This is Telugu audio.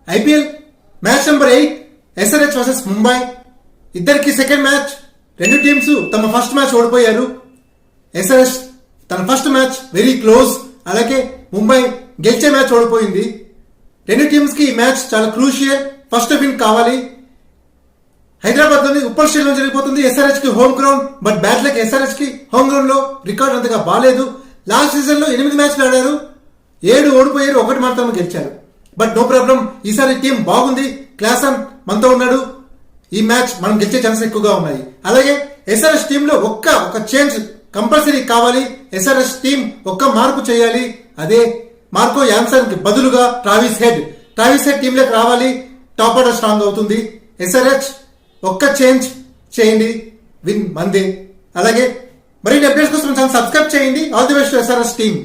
IPL match number 8 SRH versus Mumbai. ఇద్దరికి సెకండ్ మ్యాచ్. రెండు టీమ్స్ తమ ఫస్ట్ మ్యాచ్ ఓడిపోయారు. ఎస్ఆర్హెచ్ తన ఫస్ట్ మ్యాచ్ వెరీ క్లోజ్, అలాగే ముంబై గెలిచే మ్యాచ్ ఓడిపోయింది. రెండు టీమ్స్ కి ఈ మ్యాచ్ చాలా క్రూషియల్. ఫస్ట్ విన్ కావాలి. హైదరాబాద్ లోని ఉప్పల్ స్టేడియం జరిగిపోతుంది. ఎస్ఆర్హెచ్ కి home ground, but bad luck SRH కి హోమ్ గ్రౌండ్ లో రికార్డ్ అంతగా బాగాలేదు. లాస్ట్ సీజన్ లో 8 మ్యాచ్లు ఆడారు, 7 ఓడిపోయారు, 1 మాత్రమే గెలిచారు. బట్ నో ప్రాబ్లం, ఈసారి టీం బాగుంది. క్లాసన్ మనతో ఉన్నాడు. ఈ మ్యాచ్ మనం గెలిచే ఛాన్సెస్ ఎక్కువగా ఉన్నాయి. అలాగే ఎస్ఆర్హెచ్ టీమ్ లో ఒక్క చేంజ్ కంపల్సరీ కావాలి. ఎస్ఆర్హెచ్ టీం ఒక్క మార్పు చేయాలి. అదే మార్కో యాన్సన్ కి బదులుగా ట్రావిస్ హెడ్ టీమ్ లోకి రావాలి. టాప్ ఆర్డర్ స్ట్రాంగ్ అవుతుంది. ఎస్ఆర్హెచ్ ఒక్క చేంజ్ చేయండి, విన్ మందే. అలాగే మరిన్ని అప్డేట్స్ కోసం ఛానల్ సబ్స్క్రైబ్ చేయండి. All the best SRH team.